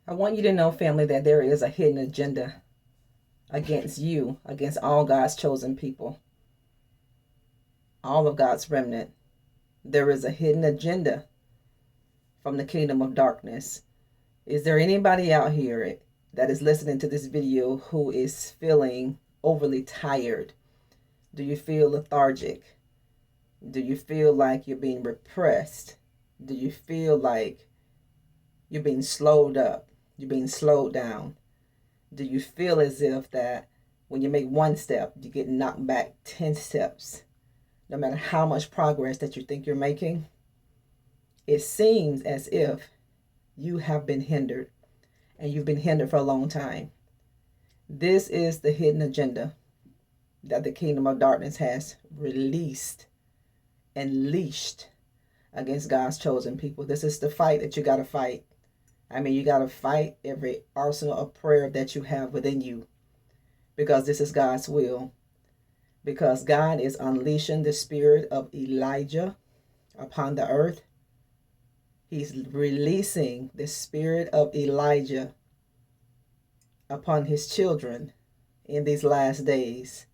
I want you to know, family, that there is a hidden agenda against you, against all God's chosen people, all of God's remnant. There is a hidden agenda from the kingdom of darkness. Is there anybody out here that is listening to this video who is feeling overly tired? Do you feel lethargic? Do you feel like you're being repressed? Do you feel like you're being slowed up? You're being slowed down? Do you feel as if that when you make one step, you get knocked back 10 steps? No matter how much progress that you think you're making, it seems as if you have been hindered, and you've been hindered for a long time. This is the hidden agenda that the kingdom of darkness has released and leashed against God's chosen people. This is the fight that you got to fight. I mean, you got to fight every arsenal of prayer that you have within you, because this is God's will. Because God is unleashing the spirit of Elijah upon the earth. He's releasing the spirit of Elijah upon his children in these last days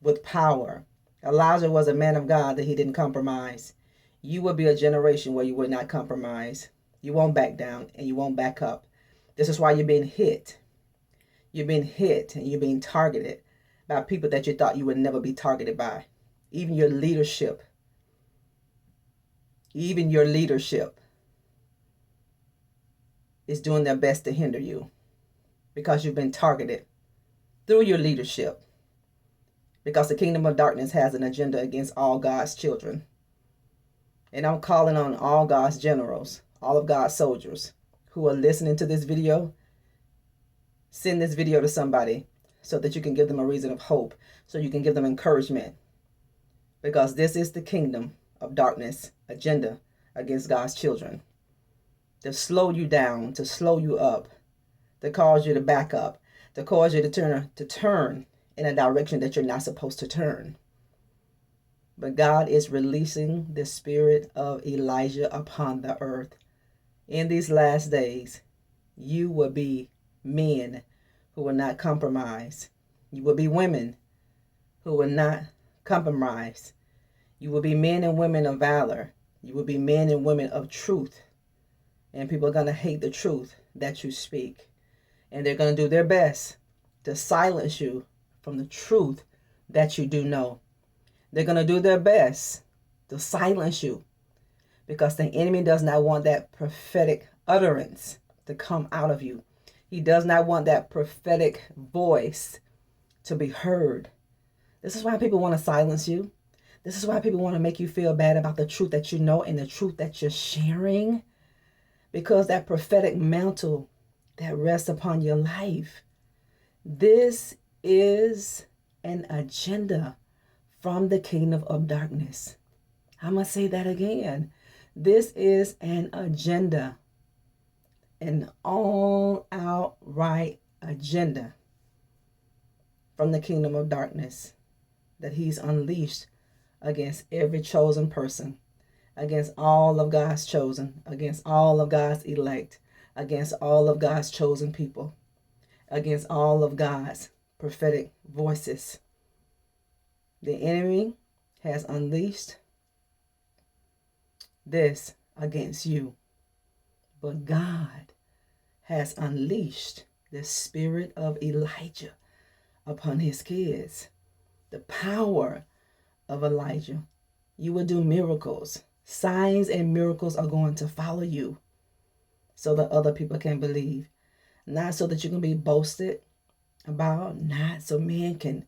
with power. Elijah was a man of God that he didn't compromise. You will be a generation where you will not compromise. You won't back down and you won't back up. This is why you're being hit. You're being hit and you're being targeted by people that you thought you would never be targeted by. Even your leadership. Even your leadership is doing their best to hinder you, because you've been targeted through your leadership. Because the kingdom of darkness has an agenda against all God's children. And I'm calling on all God's generals, all of God's soldiers who are listening to this video. Send this video to somebody so that you can give them a reason of hope, so you can give them encouragement. Because this is the kingdom of darkness agenda against God's children. To slow you down, to slow you up, to cause you to back up, to cause you to turn in a direction that you're not supposed to turn. But God is releasing the spirit of Elijah upon the earth. In these last days, you will be men who will not compromise. You will be women who will not compromise. You will be men and women of valor. You will be men and women of truth. And people are going to hate the truth that you speak. And they're going to do their best to silence you from the truth that you do know. They're going to do their best to silence you, because the enemy does not want that prophetic utterance to come out of you. He does not want that prophetic voice to be heard. This is why people want to silence you. This is why people want to make you feel bad about the truth that you know and the truth that you're sharing. Because that prophetic mantle that rests upon your life, this is an agenda from the kingdom of darkness. I'm going to say that again. This is an agenda, an all-out right agenda from the kingdom of darkness that he's unleashed against every chosen person, against all of God's chosen, against all of God's elect, against all of God's chosen people, against all of God's prophetic voices. The enemy has unleashed this against you. But God has unleashed the spirit of Elijah upon his kids. The power of Elijah. You will do miracles. Signs and miracles are going to follow you so that other people can believe. Not so that you can be boasted about. Not so men can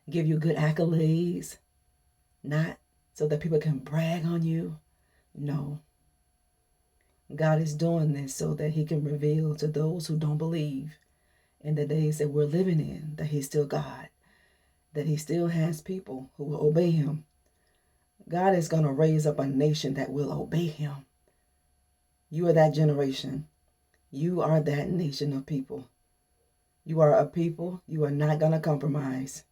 give you good accolades. Not so that people can brag on you. No. God is doing this so that he can reveal to those who don't believe in the days that we're living in that he's still God, that he still has people who will obey him. God is going to raise up a nation that will obey him. You are that generation. You are that nation of people. You are a people. You are not going to compromise.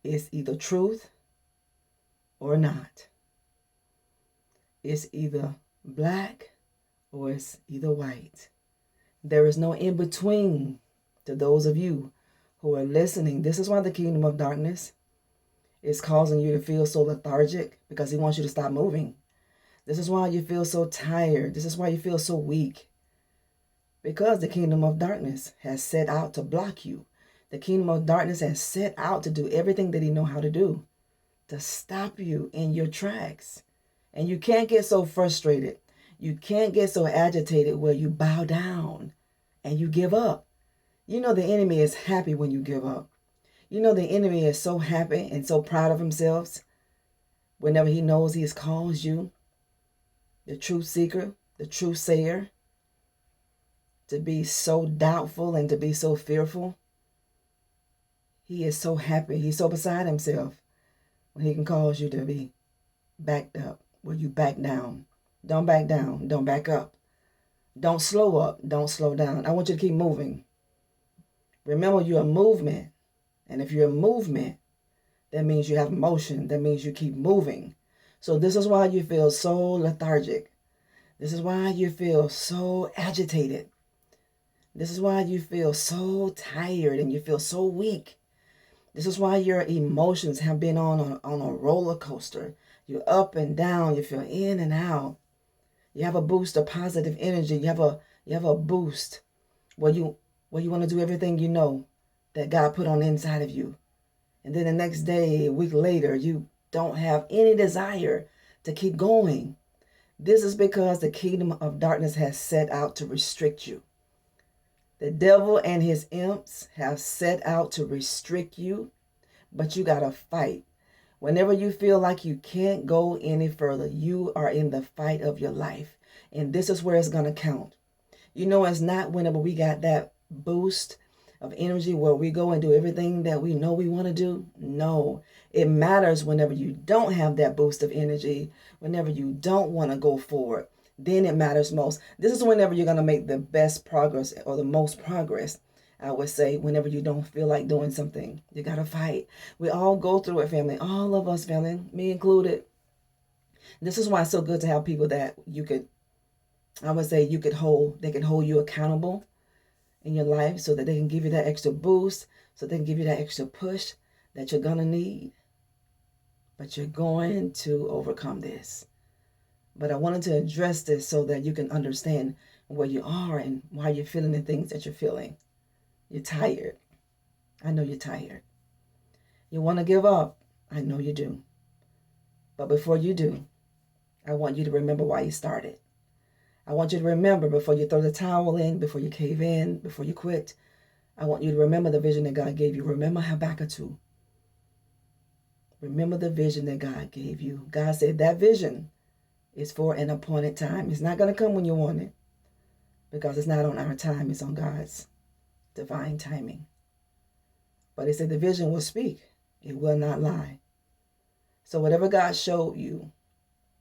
It's either truth or not. It's either black or it's either white. There is no in between to those of you who are listening. This is why the kingdom of darkness is causing you to feel so lethargic, because he wants you to stop moving. This is why you feel so tired. This is why you feel so weak, because the kingdom of darkness has set out to block you. The kingdom of darkness has set out to do everything that he knows how to do to stop you in your tracks. And you can't get so frustrated. You can't get so agitated where you bow down and you give up. You know the enemy is happy when you give up. You know the enemy is so happy and so proud of himself whenever he knows he has caused you, the truth seeker, the truth sayer, to be so doubtful and to be so fearful. He is so happy. He's so beside himself when he can cause you to be backed up, where you back down. Don't back down. Don't back up. Don't slow up. Don't slow down. I want you to keep moving. Remember, you're a movement. And if you're a movement, that means you have motion. That means you keep moving. So this is why you feel so lethargic. This is why you feel so agitated. This is why you feel so tired and you feel so weak. This is why your emotions have been on a roller coaster. You're up and down. You feel in and out. You have a boost of positive energy. You have a boost where you want to do everything you know that God put on the inside of you. And then the next day, a week later, you don't have any desire to keep going. This is because the kingdom of darkness has set out to restrict you. The devil and his imps have set out to restrict you, but you got to fight. Whenever you feel like you can't go any further, you are in the fight of your life. And this is where it's going to count. You know, it's not whenever we got that boost of energy where we go and do everything that we know we want to do. No, it matters whenever you don't have that boost of energy, whenever you don't want to go forward. Then it matters most. This is whenever you're going to make the best progress or the most progress, I would say, whenever you don't feel like doing something. You got to fight. We all go through it, family. All of us, family, me included. This is why it's so good to have people that you could, I would say, they can hold you accountable in your life so that they can give you that extra boost, so they can give you that extra push that you're going to need. But you're going to overcome this. But I wanted to address this so that you can understand where you are and why you're feeling the things that you're feeling. You're tired. I know you're tired. You want to give up. I know you do. But before you do, I want you to remember why you started. I want you to remember before you throw the towel in, before you cave in, before you quit. I want you to remember the vision that God gave you. Remember Habakkuk 2. Remember the vision that God gave you. God said that vision is for an appointed time. It's not going to come when you want it, because it's not on our time. It's on God's divine timing. But he said the vision will speak. It will not lie. So whatever God showed you,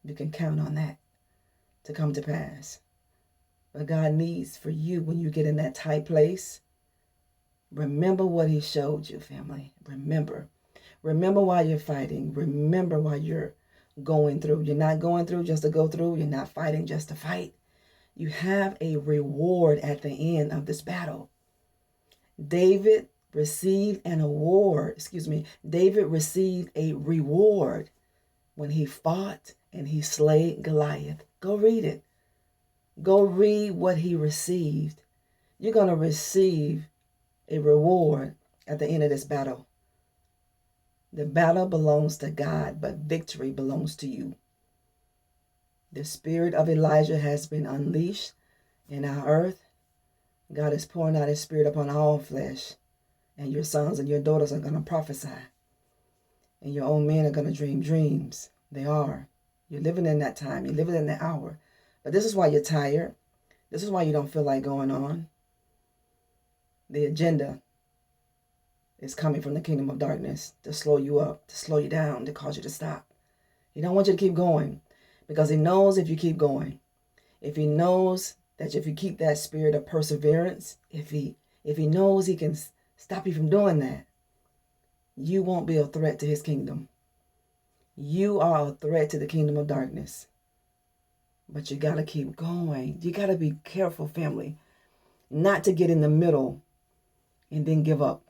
you can count on that to come to pass. But God needs for you, when you get in that tight place, remember what he showed you, family. Remember. Remember why you're fighting. Remember why you're going through. You're not going through just to go through. You're not fighting just to fight. You have a reward at the end of this battle. David received an award. David received a reward when he fought and he slayed Goliath. Go read it. Go read what he received. You're going to receive a reward at the end of this battle. The battle belongs to God, but victory belongs to you. The spirit of Elijah has been unleashed in our earth. God is pouring out his spirit upon all flesh. And your sons and your daughters are going to prophesy. And your own men are going to dream dreams. They are. You're living in that time. You're living in that hour. But this is why you're tired. This is why you don't feel like going on. The agenda is coming from the kingdom of darkness to slow you up, to slow you down, to cause you to stop. He don't want you to keep going, because he knows if you keep going, if he knows that if you keep that spirit of perseverance, if he knows he can stop you from doing that, you won't be a threat to his kingdom. You are a threat to the kingdom of darkness. But you got to keep going. You got to be careful, family. not to get in the middle and then give up.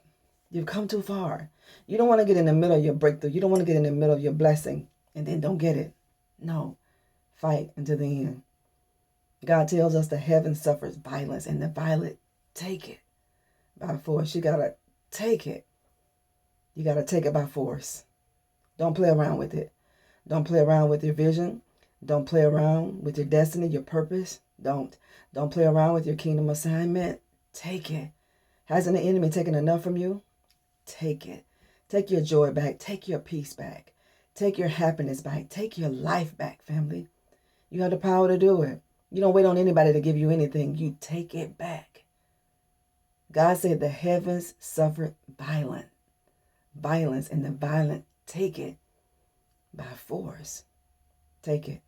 You've come too far. You don't want to get in the middle of your breakthrough. You don't want to get in the middle of your blessing and then don't get it. No. Fight until the end. God tells us the heaven suffers violence, and the violent take it by force. You got to take it. You got to take it by force. Don't play around with it. Don't play around with your vision. Don't play around with your destiny, your purpose. Don't play around with your kingdom assignment. Take it. Hasn't the enemy taken enough from you? Take it. Take your joy back. Take your peace back. Take your happiness back. Take your life back, family. You have the power to do it. You don't wait on anybody to give you anything. You take it back. God said the heavens suffered violence, and the violent take it by force. Take it.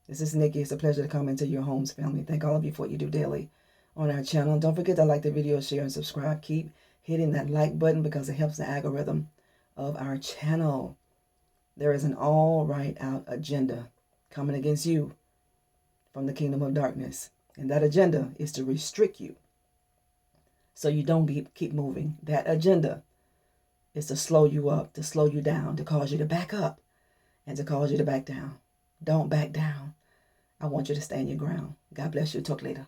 This is Nikki. It's a pleasure to come into your homes, family. Thank all of you for what you do daily on our channel. Don't forget to like the video, share, and subscribe. Keep hitting that like button because it helps the algorithm of our channel. There is an all right out agenda coming against you from the kingdom of darkness. And that agenda is to restrict you so you don't keep moving. That agenda is to slow you up, to slow you down, to cause you to back up, and to cause you to back down. Don't back down. I want you to stand your ground. God bless you. Talk later.